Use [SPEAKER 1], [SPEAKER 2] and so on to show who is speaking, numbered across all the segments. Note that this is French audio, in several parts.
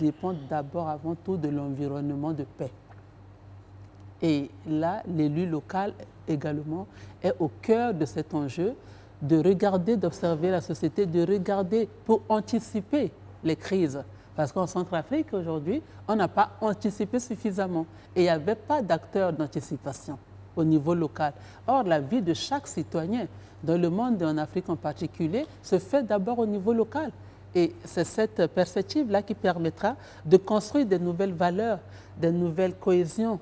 [SPEAKER 1] dépend d'abord, avant tout, de l'environnement de paix. Et là, l'élu local également est au cœur de cet enjeu de regarder, d'observer la société, de regarder pour anticiper les crises. Parce qu'en Centrafrique, aujourd'hui, on n'a pas anticipé suffisamment. Et il n'y avait pas d'acteurs d'anticipation au niveau local. Or, la vie de chaque citoyen, dans le monde et en Afrique en particulier, se fait d'abord au niveau local. Et c'est cette perspective-là qui permettra de construire des nouvelles valeurs, des nouvelles cohésions,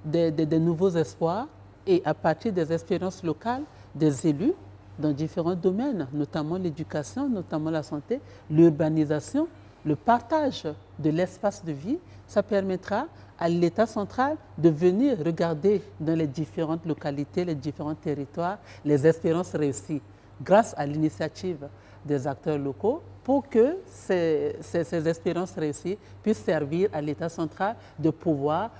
[SPEAKER 1] des nouveaux espoirs, et à partir des expériences locales des élus dans différents domaines, notamment l'éducation, notamment la santé, l'urbanisation, le partage de l'espace de vie, ça permettra à l'État central de venir regarder dans les différentes localités, les différents territoires, les expériences réussies grâce à l'initiative des acteurs locaux pour que ces expériences réussies puissent servir à l'État central de pouvoir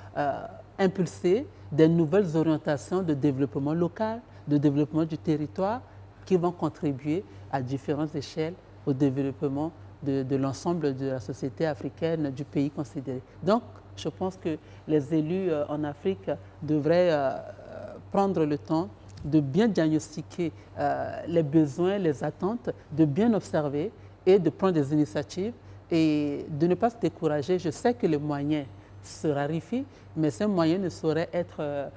[SPEAKER 1] impulser des nouvelles orientations de développement local, de développement du territoire qui vont contribuer à différentes échelles au développement de l'ensemble de la société africaine, du pays considéré. Donc, je pense que les élus en Afrique devraient prendre le temps de bien diagnostiquer les besoins, les attentes, de bien observer et de prendre des initiatives et de ne pas se décourager. Je sais que les moyens se raréfient, mais ces moyens ne sauraient être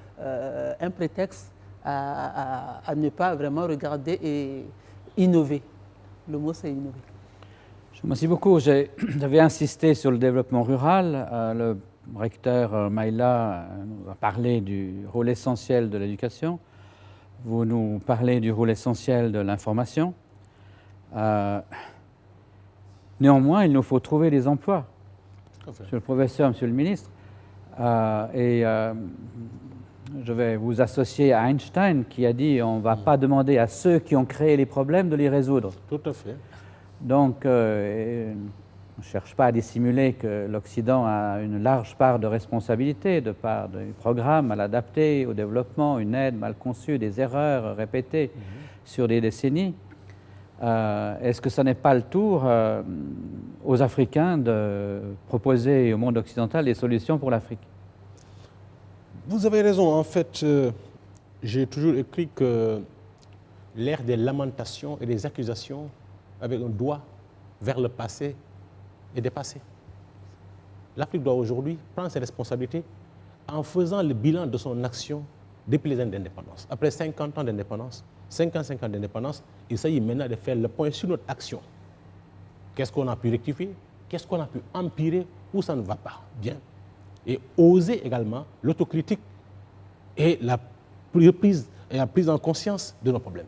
[SPEAKER 1] un prétexte à ne pas vraiment regarder et innover. Le mot, c'est innover.
[SPEAKER 2] Merci beaucoup. J'avais insisté sur le développement rural. Le recteur Maïla nous a parlé du rôle essentiel de l'éducation. Vous nous parlez du rôle essentiel de l'information. Néanmoins, il nous faut trouver des emplois. Monsieur le professeur, monsieur le ministre. Je vais vous associer à Einstein qui a dit on ne va pas demander à ceux qui ont créé les problèmes de les résoudre.
[SPEAKER 3] Tout à fait.
[SPEAKER 2] Donc, on ne cherche pas à dissimuler que l'Occident a une large part de responsabilité de part du programme mal adapté au développement, une aide mal conçue, des erreurs répétées sur des décennies. Est-ce que ce n'est pas le tour aux Africains de proposer au monde occidental des solutions pour l'Afrique?
[SPEAKER 3] Vous avez raison. En fait, j'ai toujours écrit que l'ère des lamentations et des accusations avec un doigt vers le passé est dépassée. L'Afrique doit aujourd'hui prendre ses responsabilités en faisant le bilan de son action depuis les années d'indépendance. Après 50 ans d'indépendance, 55 ans d'indépendance, il s'agit maintenant de faire le point sur notre action. Qu'est-ce qu'on a pu rectifier? Qu'est-ce qu'on a pu empirer? Où ça ne va pas bien? Et oser également l'autocritique et la prise en conscience de nos problèmes.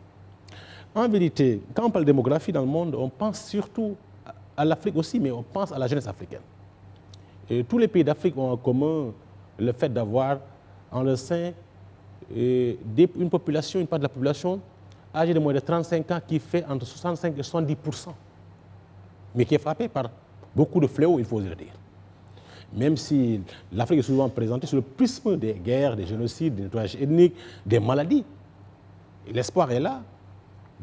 [SPEAKER 3] En vérité, quand on parle de démographie dans le monde, on pense surtout à l'Afrique aussi, mais on pense à la jeunesse africaine. Et tous les pays d'Afrique ont en commun le fait d'avoir en leur sein une population, une part de la population âgée de moins de 35 ans qui fait entre 65 et 70%, mais qui est frappée par beaucoup de fléaux, il faut le dire. Même si l'Afrique est souvent présentée sur le prisme des guerres, des génocides, des nettoyages ethniques, des maladies, l'espoir est là,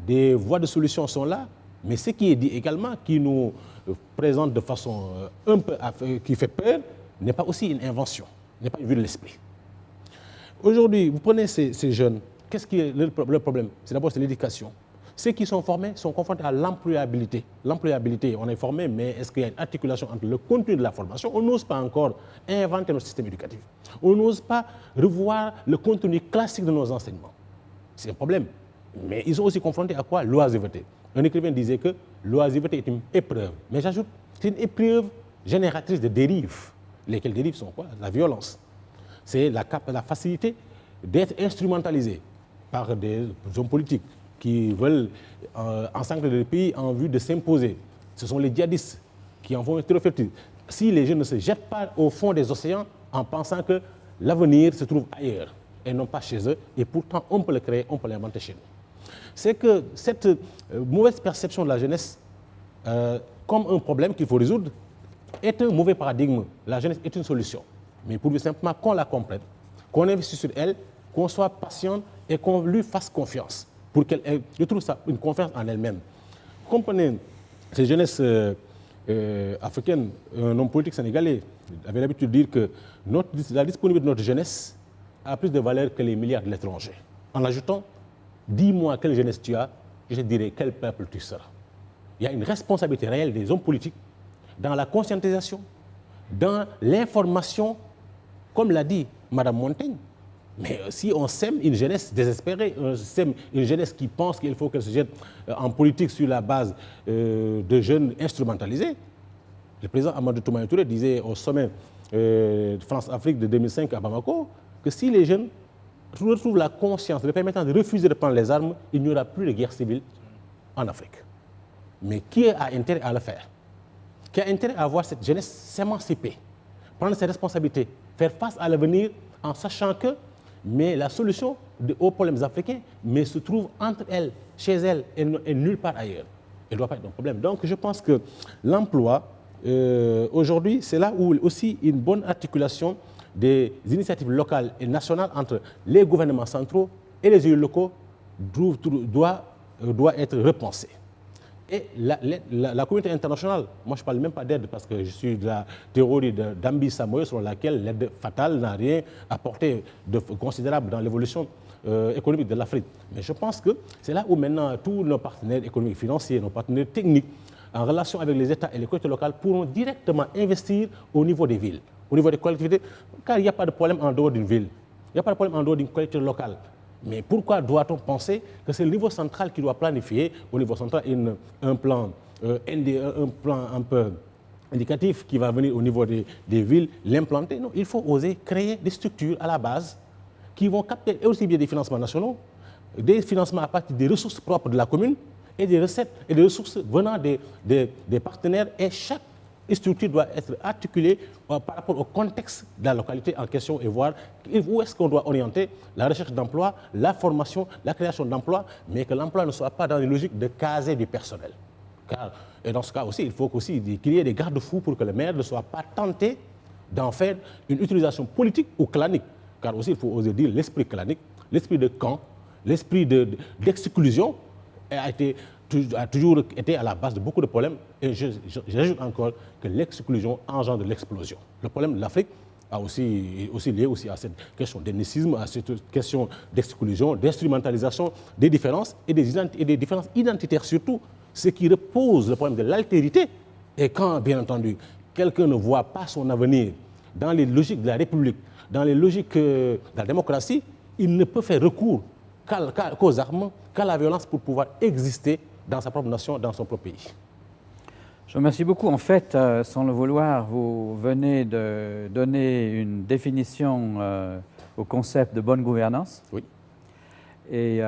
[SPEAKER 3] des voies de solution sont là, mais ce qui est dit également, qui nous présente de façon un peu qui fait peur, n'est pas aussi une invention, n'est pas une vue de l'esprit. Aujourd'hui, vous prenez ces jeunes, qu'est-ce qui est le problème? C'est d'abord l'éducation. Ceux qui sont formés sont confrontés à l'employabilité. L'employabilité, on est formé, mais est-ce qu'il y a une articulation entre le contenu de la formation? On n'ose pas encore inventer notre système éducatif. On n'ose pas revoir le contenu classique de nos enseignements. C'est un problème. Mais ils sont aussi confrontés à quoi? L'oisiveté. Un écrivain disait que l'oisiveté est une épreuve. Mais j'ajoute, c'est une épreuve génératrice de dérives. Lesquelles dérives sont quoi? La violence. C'est la facilité d'être instrumentalisé par des hommes politiques qui veulent ensangler le pays en vue de s'imposer. Ce sont les djihadistes qui en font un terreau fertile. Si les jeunes ne se jettent pas au fond des océans en pensant que l'avenir se trouve ailleurs et non pas chez eux, et pourtant on peut le créer, on peut l'inventer chez nous. C'est que cette mauvaise perception de la jeunesse comme un problème qu'il faut résoudre est un mauvais paradigme. La jeunesse est une solution. Mais pour lui simplement qu'on la comprenne, qu'on investisse sur elle, qu'on soit patient et qu'on lui fasse confiance pour qu'elle retrouve une confiance en elle-même. Comprenez, ces jeunesses africaine, un homme politique sénégalais avait l'habitude de dire que la disponibilité de notre jeunesse a plus de valeur que les milliards de l'étranger. En ajoutant, dis-moi quelle jeunesse tu as, je te dirai quel peuple tu seras. Il y a une responsabilité réelle des hommes politiques dans la conscientisation, dans l'information, comme l'a dit Mme Montaigne. Mais si on sème une jeunesse désespérée, on sème une jeunesse qui pense qu'il faut qu'elle se jette en politique sur la base de jeunes instrumentalisés. Le président Amadou Toumani Touré disait au sommet France-Afrique de 2005 à Bamako que si les jeunes retrouvent la conscience leur permettant de refuser de prendre les armes, il n'y aura plus de guerre civile en Afrique. Mais qui a intérêt à le faire? Qui a intérêt à voir cette jeunesse s'émanciper, prendre ses responsabilités, faire face à l'avenir en sachant que la solution aux problèmes africains se trouve entre elles, chez elles et nulle part ailleurs. Elle ne doit pas être un problème. Donc je pense que l'emploi, aujourd'hui, c'est là où aussi une bonne articulation des initiatives locales et nationales entre les gouvernements centraux et les élus locaux doit être repensée. Et la communauté internationale, moi je ne parle même pas d'aide parce que je suis de la théorie d'Ambi Samoï sur laquelle l'aide fatale n'a rien apporté de considérable dans l'évolution économique de l'Afrique. Mais je pense que c'est là où maintenant tous nos partenaires économiques et financiers, nos partenaires techniques, en relation avec les États et les collectivités locales, pourront directement investir au niveau des villes, au niveau des collectivités, car il n'y a pas de problème en dehors d'une ville, il n'y a pas de problème en dehors d'une collectivité locale. Mais pourquoi doit-on penser que c'est le niveau central qui doit planifier, au niveau central, un plan un peu indicatif qui va venir au niveau des villes, l'implanter? Non, il faut oser créer des structures à la base qui vont capter aussi bien des financements nationaux, des financements à partir des ressources propres de la commune et des recettes et des ressources venant des partenaires. Et chaque structure doit être articulée par rapport au contexte de la localité en question et voir où est-ce qu'on doit orienter la recherche d'emploi, la formation, la création d'emplois, mais que l'emploi ne soit pas dans une logique de caser du personnel. Et dans ce cas aussi, il faut qu'il y ait des garde-fous pour que le maire ne soit pas tenté d'en faire une utilisation politique ou clanique. Car aussi, il faut oser dire l'esprit clanique, l'esprit de camp, l'esprit d'exclusion a toujours été à la base de beaucoup de problèmes. Et j'ajoute encore que l'exclusion engendre l'explosion. Le problème de l'Afrique est aussi lié à cette question d'ethnicisme, à cette question d'exclusion, d'instrumentalisation des différences et des différences identitaires surtout, ce qui repose le problème de l'altérité. Et quand, bien entendu, quelqu'un ne voit pas son avenir dans les logiques de la République, dans les logiques de la démocratie, il ne peut faire recours qu'aux armes, qu'à la violence pour pouvoir exister dans sa propre nation, dans son propre pays.
[SPEAKER 2] Je vous remercie beaucoup. En fait, sans le vouloir, vous venez de donner une définition au concept de bonne gouvernance.
[SPEAKER 3] Oui.
[SPEAKER 2] Et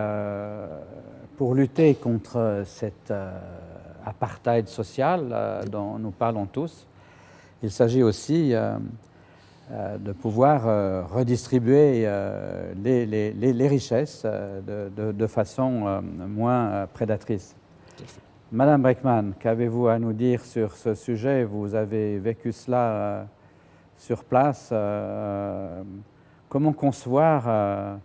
[SPEAKER 2] pour lutter contre cet apartheid social dont nous parlons tous, il s'agit aussi de pouvoir redistribuer les richesses de façon moins prédatrice. Madame Breckman, qu'avez-vous à nous dire sur ce sujet? Vous avez vécu cela sur place. Comment concevoir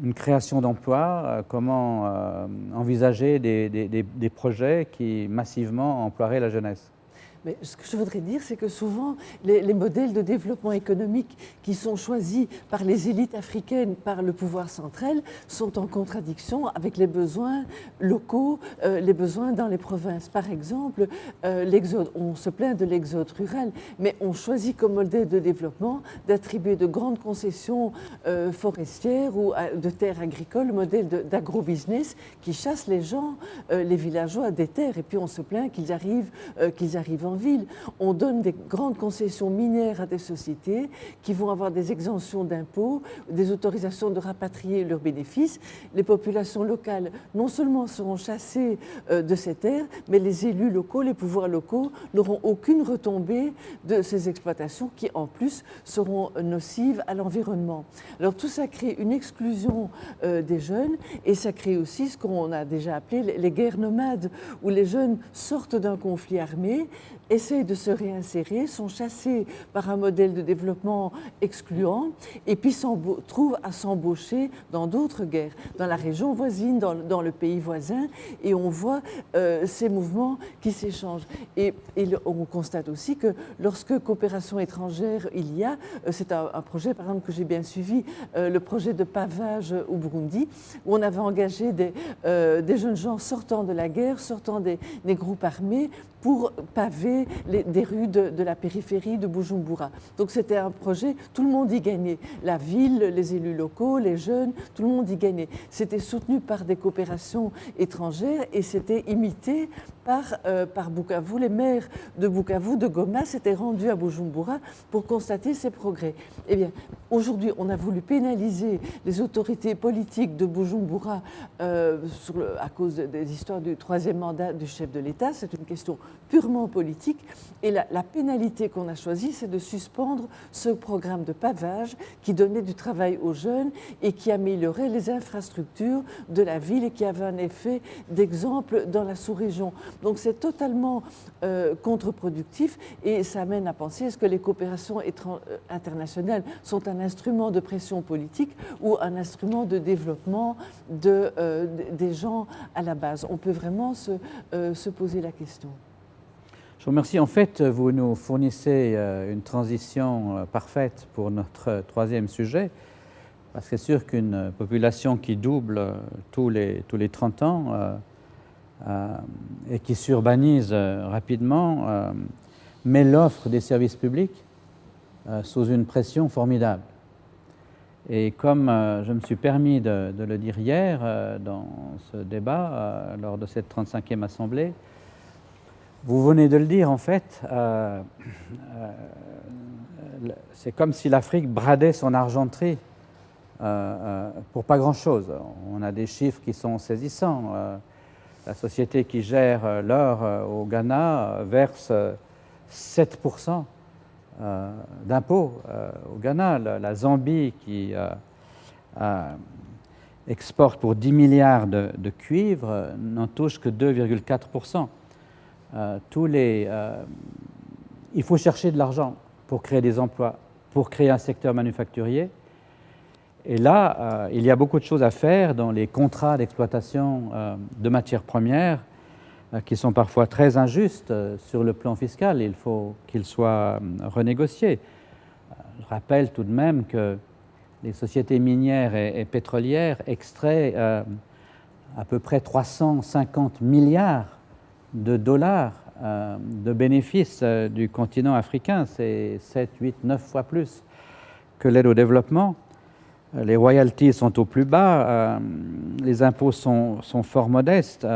[SPEAKER 2] une création d'emplois? Comment envisager des projets qui massivement emploieraient la jeunesse?
[SPEAKER 4] Mais ce que je voudrais dire, c'est que souvent, les modèles de développement économique qui sont choisis par les élites africaines, par le pouvoir central, sont en contradiction avec les besoins locaux, les besoins dans les provinces. Par exemple, l'exode, on se plaint de l'exode rural, mais on choisit comme modèle de développement d'attribuer de grandes concessions forestières ou de terres agricoles, le modèle d'agro-business qui chasse les gens, les villageois des terres, et puis on se plaint qu'ils arrivent en ville. On donne des grandes concessions minières à des sociétés qui vont avoir des exemptions d'impôts, des autorisations de rapatrier leurs bénéfices. Les populations locales, non seulement seront chassées de ces terres, mais les élus locaux, les pouvoirs locaux n'auront aucune retombée de ces exploitations qui, en plus, seront nocives à l'environnement. Alors tout ça crée une exclusion des jeunes et ça crée aussi ce qu'on a déjà appelé les guerres nomades, où les jeunes sortent d'un conflit armé, essayent de se réinsérer, sont chassés par un modèle de développement excluant et puis trouvent à s'embaucher dans d'autres guerres, dans la région voisine, dans le pays voisin, et on voit ces mouvements qui s'échangent. Et on constate aussi que lorsque coopération étrangère il y a, c'est un projet par exemple que j'ai bien suivi, le projet de pavage au Burundi, où on avait engagé des jeunes gens sortant de la guerre, sortant des groupes armés, pour paver des rues de la périphérie de Bujumbura. Donc c'était un projet, tout le monde y gagnait. La ville, les élus locaux, les jeunes, tout le monde y gagnait. C'était soutenu par des coopérations étrangères et c'était imité par Bukavu. Les maires de Bukavu, de Goma, s'étaient rendus à Bujumbura pour constater ces progrès. Eh bien, aujourd'hui, on a voulu pénaliser les autorités politiques de Bujumbura à cause des histoires du troisième mandat du chef de l'État. C'est une question purement politique. Et la pénalité qu'on a choisie, c'est de suspendre ce programme de pavage qui donnait du travail aux jeunes et qui améliorait les infrastructures de la ville et qui avait un effet d'exemple dans la sous-région. Donc c'est totalement contre-productif et ça amène à penser est-ce que les coopérations internationales sont un instrument de pression politique ou un instrument de développement des gens à la base. On peut vraiment se poser la question.
[SPEAKER 2] Je vous remercie. En fait, vous nous fournissez une transition parfaite pour notre troisième sujet, parce que c'est sûr qu'une population qui double tous les 30 ans et qui s'urbanise rapidement met l'offre des services publics sous une pression formidable. Et comme je me suis permis de le dire hier dans ce débat, lors de cette 35e assemblée, vous venez de le dire en fait, c'est comme si l'Afrique bradait son argenterie pour pas grand-chose. On a des chiffres qui sont saisissants. La société qui gère l'or au Ghana verse 7% d'impôts au Ghana. La Zambie qui exporte pour 10 milliards de cuivre n'en touche que 2,4%. Il faut chercher de l'argent pour créer des emplois, pour créer un secteur manufacturier. Et là, il y a beaucoup de choses à faire dans les contrats d'exploitation de matières premières qui sont parfois très injustes sur le plan fiscal. Il faut qu'ils soient renégociés. Je rappelle tout de même que les sociétés minières et pétrolières extraient à peu près 350 milliards de dollars de bénéfices du continent africain. C'est 7, 8, 9 fois plus que l'aide au développement. Les royalties sont au plus bas, les impôts sont fort modestes.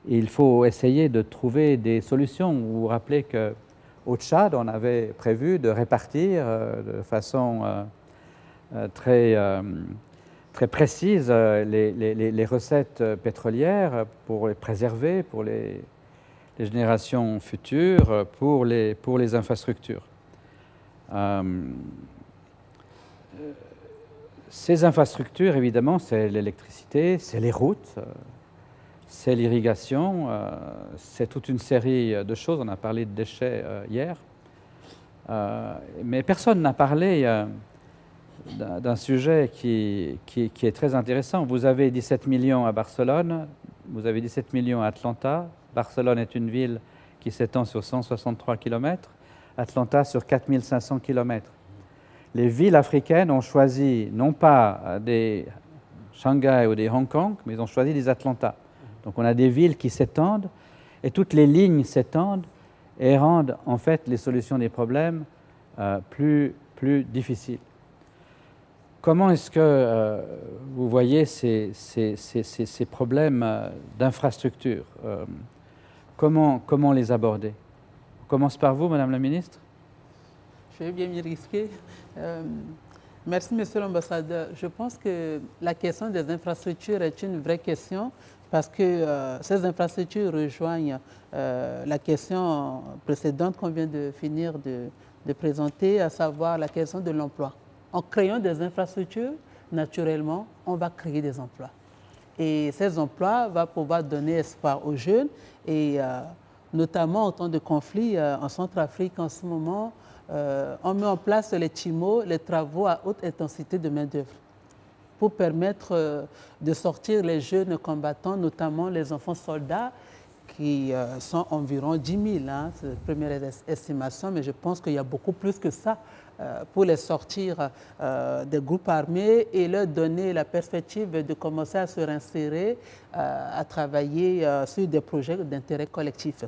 [SPEAKER 2] Il faut essayer de trouver des solutions. Vous vous rappelez qu'au Tchad, on avait prévu de répartir de façon très précise les recettes pétrolières pour les préserver, pour les générations futures, pour les infrastructures. Ces infrastructures, évidemment, c'est l'électricité, c'est les routes, c'est l'irrigation, c'est toute une série de choses. On a parlé de déchets hier. Mais personne n'a parlé d'un sujet qui est très intéressant. Vous avez 17 millions à Barcelone, vous avez 17 millions à Atlanta. Barcelone est une ville qui s'étend sur 163 km, Atlanta sur 4500 km. Les villes africaines ont choisi non pas des Shanghai ou des Hong Kong, mais ils ont choisi des Atlanta. Donc on a des villes qui s'étendent et toutes les lignes s'étendent et rendent en fait les solutions des problèmes plus difficiles. Comment est-ce que vous voyez ces problèmes d'infrastructure comment les aborder? On commence par vous, Madame la Ministre.
[SPEAKER 1] Je vais bien m'y risquer. Merci, Monsieur l'Ambassadeur. Je pense que la question des infrastructures est une vraie question parce que ces infrastructures rejoignent la question précédente qu'on vient de finir de présenter, à savoir la question de l'emploi. En créant des infrastructures, naturellement, on va créer des emplois. Et ces emplois vont pouvoir donner espoir aux jeunes. Et notamment en temps de conflit en Centrafrique en ce moment. On met en place les TIMO, les travaux à haute intensité de main-d'œuvre, pour permettre de sortir les jeunes combattants, notamment les enfants soldats, qui sont environ 10 000, hein, c'est la première estimation, mais je pense qu'il y a beaucoup plus que ça pour les sortir des groupes armés et leur donner la perspective de commencer à se réinsérer, à travailler sur des projets d'intérêt collectif.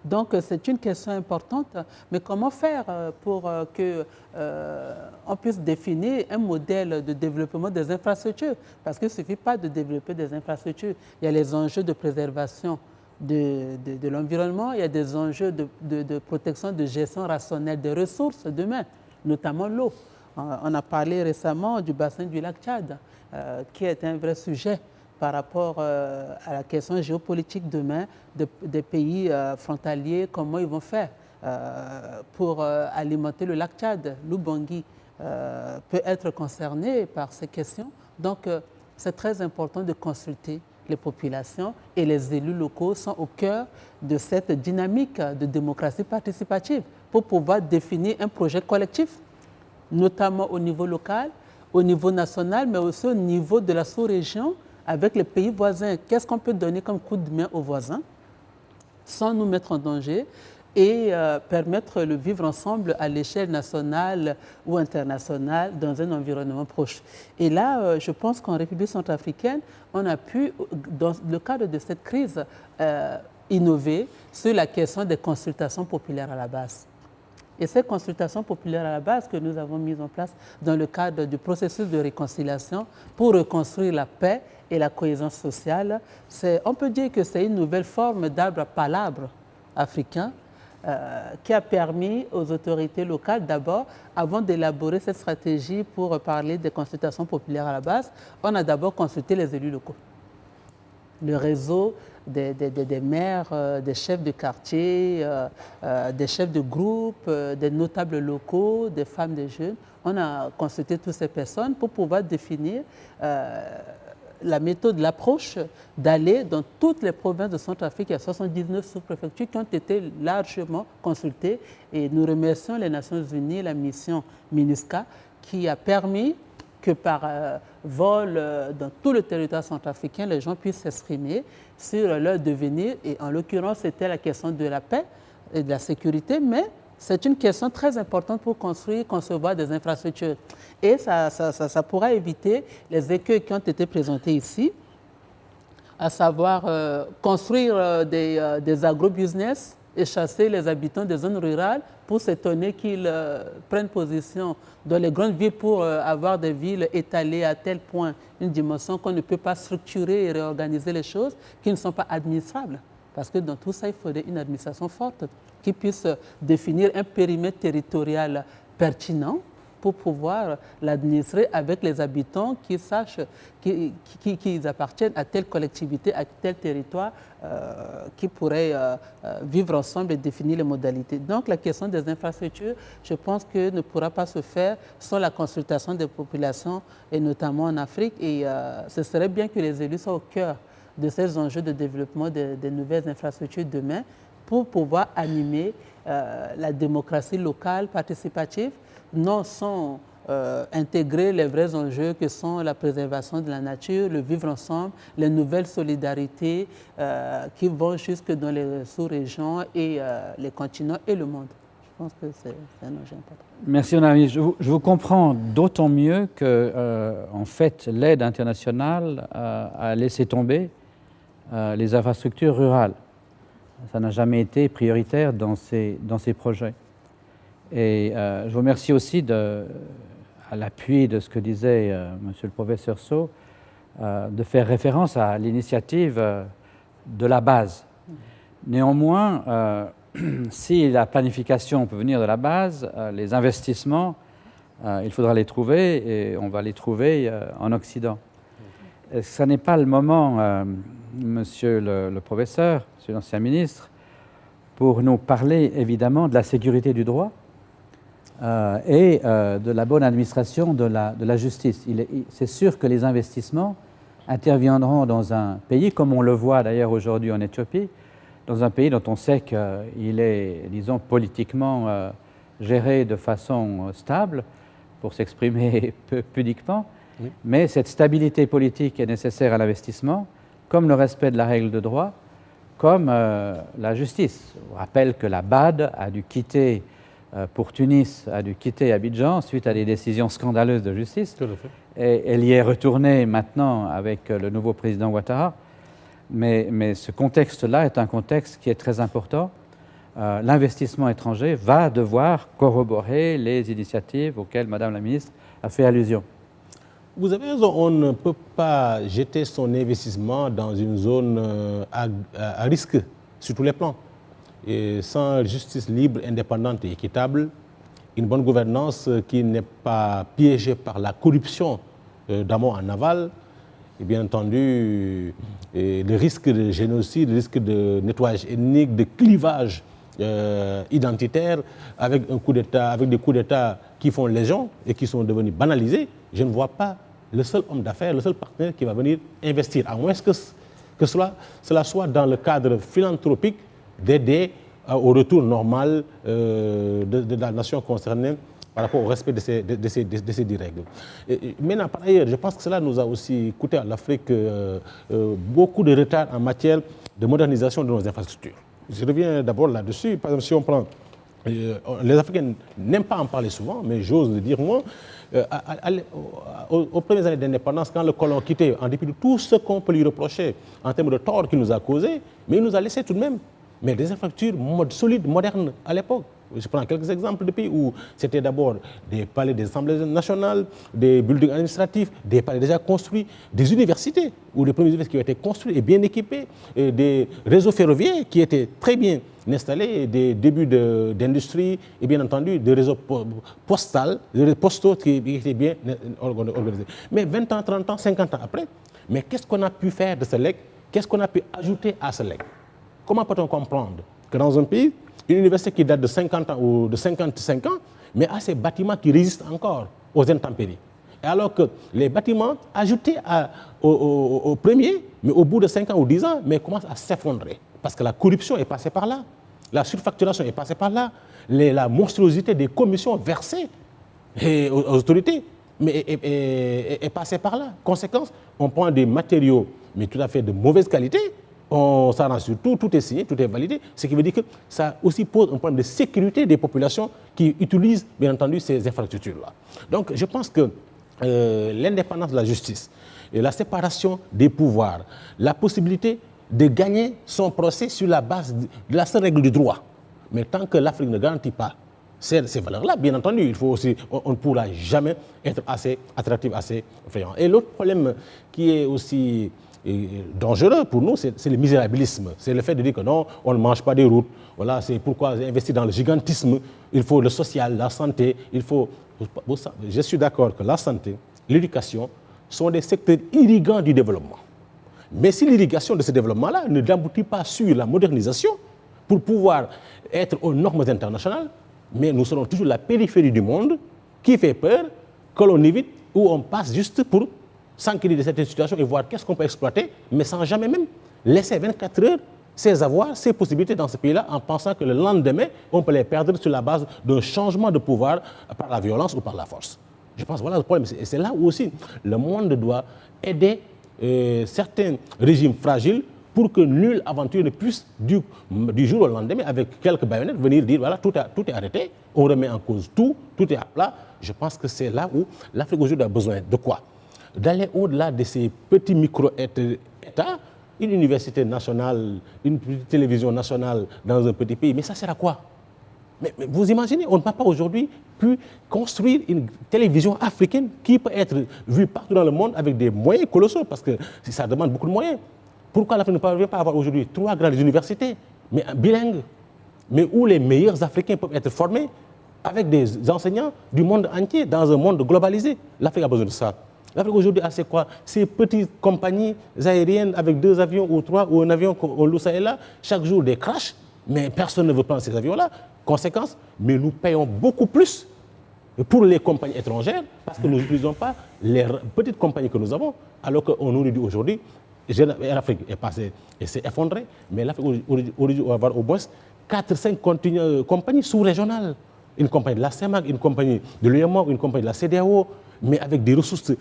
[SPEAKER 1] Donc, c'est une question importante, mais comment faire pour qu'on puisse définir un modèle de développement des infrastructures? Parce qu'il ne suffit pas de développer des infrastructures. Il y a les enjeux de préservation de l'environnement, il y a des enjeux de protection, de gestion rationnelle des ressources demain, notamment l'eau. On a parlé récemment du bassin du lac Tchad, qui est un vrai sujet par rapport à la question géopolitique demain des pays frontaliers, comment ils vont faire pour alimenter le lac Tchad. L'Ubangui peut être concerné par ces questions. Donc, c'est très important de consulter les populations et les élus locaux sont au cœur de cette dynamique de démocratie participative pour pouvoir définir un projet collectif, notamment au niveau local, au niveau national, mais aussi au niveau de la sous-région, avec les pays voisins. Qu'est-ce qu'on peut donner comme coup de main aux voisins sans nous mettre en danger et permettre le vivre ensemble à l'échelle nationale ou internationale dans un environnement proche. Et là, je pense qu'en République centrafricaine, on a pu, dans le cadre de cette crise, innover sur la question des consultations populaires à la base. Et ces consultations populaires à la base que nous avons mises en place dans le cadre du processus de réconciliation pour reconstruire la paix et la cohésion sociale, on peut dire que c'est une nouvelle forme d'arbre à palabre africain qui a permis aux autorités locales, d'abord, avant d'élaborer cette stratégie pour parler des consultations populaires à la base, on a d'abord consulté les élus locaux. Le réseau des maires, des chefs de quartier, des chefs de groupe, des notables locaux, des femmes, des jeunes. On a consulté toutes ces personnes pour pouvoir définir la méthode, l'approche d'aller dans toutes les provinces de Centrafrique. Il y a 79 sous-préfectures qui ont été largement consultées et nous remercions les Nations Unies, la mission MINUSCA, qui a permis que par vol dans tout le territoire centrafricain, les gens puissent s'exprimer sur leur devenir. Et en l'occurrence, c'était la question de la paix et de la sécurité, mais c'est une question très importante pour construire, concevoir des infrastructures. Et ça pourra éviter les écueils qui ont été présentés ici, à savoir construire des agro-business et chasser les habitants des zones rurales pour s'étonner qu'ils prennent position dans les grandes villes pour avoir des villes étalées à tel point, une dimension qu'on ne peut pas structurer et réorganiser les choses, qui ne sont pas administrables. Parce que dans tout ça, il faudrait une administration forte qui puisse définir un périmètre territorial pertinent pour pouvoir l'administrer avec les habitants qui sachent qu'ils appartiennent à telle collectivité, à tel territoire, qui pourraient vivre ensemble et définir les modalités. Donc la question des infrastructures, je pense que ne pourra pas se faire sans la consultation des populations, et notamment en Afrique. Et ce serait bien que les élus soient au cœur de ces enjeux de développement des nouvelles infrastructures demain pour pouvoir animer la démocratie locale participative, non sans intégrer les vrais enjeux que sont la préservation de la nature, le vivre ensemble, les nouvelles solidarités qui vont jusque dans les sous-régions et les continents et le monde. Je pense que c'est un enjeu important.
[SPEAKER 2] Merci, mon ami. Je vous comprends d'autant mieux que, en fait, l'aide internationale a laissé tomber les infrastructures rurales. Ça n'a jamais été prioritaire dans ces projets. Et je vous remercie aussi, à l'appui de ce que disait monsieur le professeur Sow, de faire référence à l'initiative de la base. Néanmoins, si la planification peut venir de la base, les investissements, il faudra les trouver, et on va les trouver en Occident. Ce n'est pas le moment, monsieur le professeur, monsieur l'ancien ministre, pour nous parler évidemment de la sécurité du droit et de la bonne administration de la justice. C'est sûr que les investissements interviendront dans un pays, comme on le voit d'ailleurs aujourd'hui en Éthiopie, dans un pays dont on sait qu'il est, disons, politiquement géré de façon stable, pour s'exprimer pudiquement, oui. Mais cette stabilité politique est nécessaire à l'investissement, comme le respect de la règle de droit, comme la justice. Je rappelle que la BAD a dû quitter, pour Tunis, a dû quitter Abidjan suite à des décisions scandaleuses de justice. Et elle y est retournée maintenant avec le nouveau président Ouattara. Mais ce contexte-là est un contexte qui est très important. L'investissement étranger va devoir corroborer les initiatives auxquelles Madame la ministre a fait allusion.
[SPEAKER 3] Vous avez raison, on ne peut pas jeter son investissement dans une zone à risque sur tous les plans. Et sans justice libre, indépendante et équitable, une bonne gouvernance qui n'est pas piégée par la corruption d'amont en aval, et bien entendu, le risque de génocide, le risque de nettoyage ethnique, de clivage identitaire, avec un coup d'État, avec des coups d'État qui font légion et qui sont devenus banalisés, je ne vois pas le seul homme d'affaires, le seul partenaire qui va venir investir, à moins que cela soit dans le cadre philanthropique d'aider au retour normal de la nation concernée par rapport au respect de ces règles. Maintenant, par ailleurs, je pense que cela nous a aussi coûté à l'Afrique beaucoup de retard en matière de modernisation de nos infrastructures. Je reviens d'abord là-dessus. Par exemple, si on prend... les Africains n'aiment pas en parler souvent, mais j'ose le dire moi, aux premières années d'indépendance, quand le colon quittait, en dépit de tout ce qu'on peut lui reprocher en termes de tort qu'il nous a causé, mais il nous a laissé tout de même des infrastructures solides, modernes à l'époque. Je prends quelques exemples de pays où c'était d'abord des palais des assemblées nationales, des buildings administratifs, des palais déjà construits, des universités, où les premières universités qui ont été construites et bien équipées, et des réseaux ferroviaires qui étaient très bien installés, des débuts d'industrie et bien entendu des réseaux postaux qui étaient bien organisés. Mais 20 ans, 30 ans, 50 ans après, mais qu'est-ce qu'on a pu faire de ce legs? Qu'est-ce qu'on a pu ajouter à ce legs? Comment peut-on comprendre que dans un pays, une université qui date de 50 ans ou de 55 ans, mais a ces bâtiments qui résistent encore aux intempéries. Et alors que les bâtiments ajoutés au premier, mais au bout de 5 ans ou 10 ans, mais commencent à s'effondrer. Parce que la corruption est passée par là, la surfacturation est passée par là, la monstruosité des commissions versées aux autorités est passée par là. Conséquence, on prend des matériaux, mais tout à fait de mauvaise qualité, on s'arrange sur tout est signé, tout est validé, ce qui veut dire que ça aussi pose un problème de sécurité des populations qui utilisent, bien entendu, ces infrastructures-là. Donc, je pense que l'indépendance de la justice, et la séparation des pouvoirs, la possibilité de gagner son procès sur la base de la seule règle du droit. Mais tant que l'Afrique ne garantit pas ces valeurs-là, bien entendu, il faut aussi, on ne pourra jamais être assez attractif, assez effrayant. Et l'autre problème qui est aussi dangereux pour nous, c'est le misérabilisme. C'est le fait de dire que non, on ne mange pas des routes. Voilà, c'est pourquoi investir dans le gigantisme. Il faut le social, la santé. Il faut... Je suis d'accord que la santé, l'éducation sont des secteurs irrigants du développement. Mais si l'irrigation de ce développement-là ne aboutit pas sur la modernisation pour pouvoir être aux normes internationales, mais nous serons toujours la périphérie du monde qui fait peur, que l'on évite, où on passe juste pour s'enquérir de cette situation et voir qu'est-ce qu'on peut exploiter, mais sans jamais même laisser 24 heures ces avoirs, ces possibilités dans ce pays-là, en pensant que le lendemain, on peut les perdre sur la base d'un changement de pouvoir par la violence ou par la force. Je pense que voilà le problème. Et c'est là où aussi le monde doit aider certains régimes fragiles pour que nulle aventure ne puisse, du jour au lendemain, avec quelques baïonnettes, venir dire voilà, tout est arrêté, on remet en cause tout est à plat. Je pense que c'est là où l'Afrique aujourd'hui a besoin de quoi? D'aller au-delà de ces petits micro-États, une université nationale, une petite télévision nationale dans un petit pays, mais ça sert à quoi? Mais vous imaginez, on n'a pas aujourd'hui pu construire une télévision africaine qui peut être vue partout dans le monde avec des moyens colossaux, parce que ça demande beaucoup de moyens. Pourquoi l'Afrique ne parvient pas à avoir aujourd'hui 3 grandes universités, mais bilingues, mais où les meilleurs Africains peuvent être formés avec des enseignants du monde entier, dans un monde globalisé? L'Afrique a besoin de ça. L'Afrique aujourd'hui a c'est quoi? Ces petites compagnies aériennes avec 2 avions ou 3 ou un avion qu'on loue ça et là, chaque jour des crashs, mais personne ne veut prendre ces avions-là. Conséquence, mais nous payons beaucoup plus pour les compagnies étrangères parce que nous n'utilisons pas les petites compagnies que nous avons, alors qu'on nous dit aujourd'hui, l'Afrique est passée et s'est effondrée, mais l'Afrique aurait dû avoir au moins 4-5 compagnies sous-régionales. Une compagnie de la CEMAC, une compagnie de l'UEMOA, une compagnie de la CEDEAO, mais avec des ressources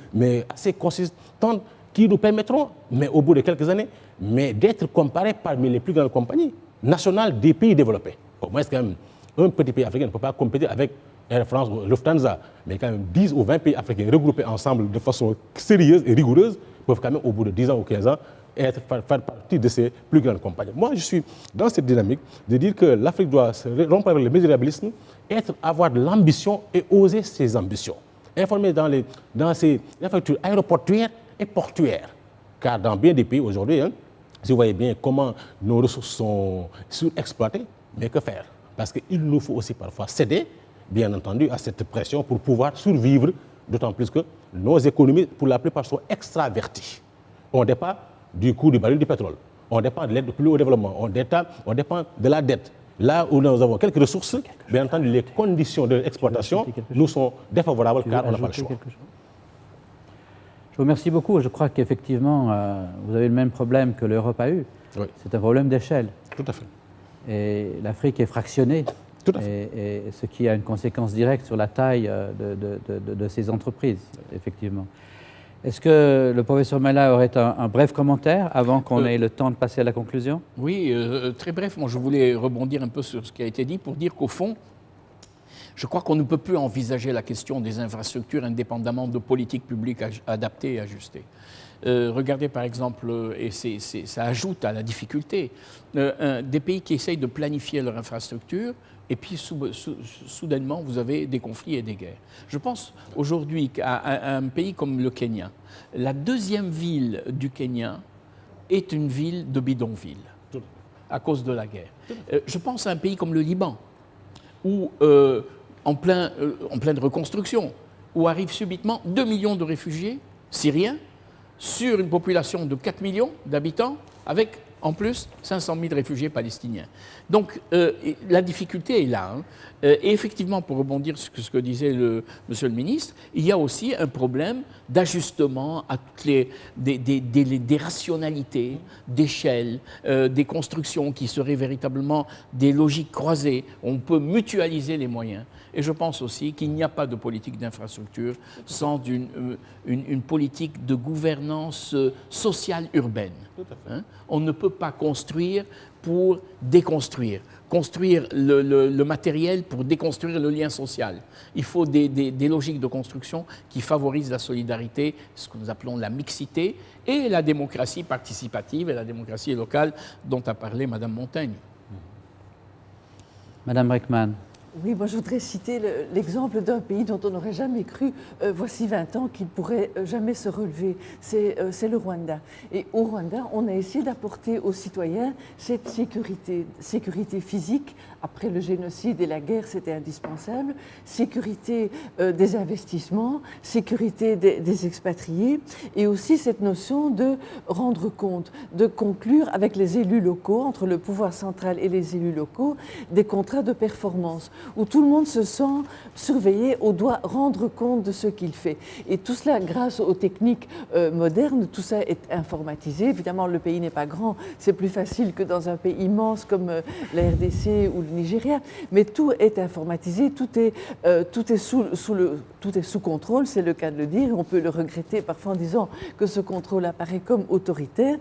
[SPEAKER 3] assez consistantes qui nous permettront, mais au bout de quelques années, d'être comparés parmi les plus grandes compagnies nationales des pays développés. Au moins, quand même, un petit pays africain ne peut pas compétir avec Air France ou Lufthansa, mais quand même 10 ou 20 pays africains regroupés ensemble de façon sérieuse et rigoureuse peuvent quand même, au bout de 10 ans ou 15 ans, faire partie de ces plus grandes compagnies. Moi, je suis dans cette dynamique de dire que l'Afrique doit se rompre avec le misérabilisme, avoir de l'ambition et oser ses ambitions. Informer dans ces infrastructures aéroportuaires et portuaires. Car dans bien des pays aujourd'hui, si vous voyez bien comment nos ressources sont surexploitées, mais que faire? Parce qu'il nous faut aussi parfois céder, bien entendu, à cette pression pour pouvoir survivre, d'autant plus que nos économies, pour la plupart, sont extraverties. On dépend du coût du baril du pétrole, on dépend de l'aide au développement, on dépend de la dette. Là où nous avons quelques ressources, bien entendu, les conditions de l'exploitation nous sont défavorables car on n'a pas le choix.
[SPEAKER 2] Je vous remercie beaucoup. Je crois qu'effectivement, vous avez le même problème que l'Europe a eu.
[SPEAKER 3] Oui.
[SPEAKER 2] C'est un problème d'échelle.
[SPEAKER 3] Tout à fait.
[SPEAKER 2] Et l'Afrique est fractionnée.
[SPEAKER 3] Tout à fait.
[SPEAKER 2] Et ce qui a une conséquence directe sur la taille de ces entreprises, effectivement. Est-ce que le professeur Mella aurait un bref commentaire avant qu'on ait le temps de passer à la conclusion?
[SPEAKER 5] Oui, très bref. Moi, je voulais rebondir un peu sur ce qui a été dit pour dire qu'au fond, je crois qu'on ne peut plus envisager la question des infrastructures indépendamment de politiques publiques adaptées et ajustées. Regardez par exemple, et ça ajoute à la difficulté, des pays qui essayent de planifier leur infrastructure et puis soudainement vous avez des conflits et des guerres. Je pense aujourd'hui qu'à un pays comme le Kenya, la deuxième ville du Kenya est une ville de bidonville à cause de la guerre. Je pense à un pays comme le Liban, où en pleine reconstruction, où arrivent subitement 2 millions de réfugiés syriens sur une population de 4 millions d'habitants, avec en plus 500 000 réfugiés palestiniens. Donc la difficulté est là. Et effectivement, pour rebondir sur ce que disait Monsieur le ministre, il y a aussi un problème d'ajustement à toutes des rationalités, d'échelle, des constructions qui seraient véritablement des logiques croisées. On peut mutualiser les moyens. Et je pense aussi qu'il n'y a pas de politique d'infrastructure sans une politique de gouvernance sociale urbaine. On ne peut pas construire pour déconstruire. Construire le matériel pour déconstruire le lien social. Il faut des logiques de construction qui favorisent la solidarité, ce que nous appelons la mixité, et la démocratie participative et la démocratie locale dont a parlé Madame Montaigne.
[SPEAKER 2] Madame Breckman.
[SPEAKER 4] Oui, moi je voudrais citer l'exemple d'un pays dont on n'aurait jamais cru, voici 20 ans, qu'il pourrait jamais se relever. C'est le Rwanda. Et au Rwanda, on a essayé d'apporter aux citoyens cette sécurité physique. Après le génocide et la guerre, c'était indispensable. Sécurité des investissements, sécurité des expatriés, et aussi cette notion de rendre compte, de conclure avec les élus locaux, entre le pouvoir central et les élus locaux, des contrats de performance, où tout le monde se sent surveillé, on doit rendre compte de ce qu'il fait. Et tout cela, grâce aux techniques modernes, tout ça est informatisé. Évidemment, le pays n'est pas grand, c'est plus facile que dans un pays immense comme la RDC ou le Nigeria, mais tout est informatisé, tout est sous contrôle, c'est le cas de le dire. On peut le regretter parfois en disant que ce contrôle apparaît comme autoritaire,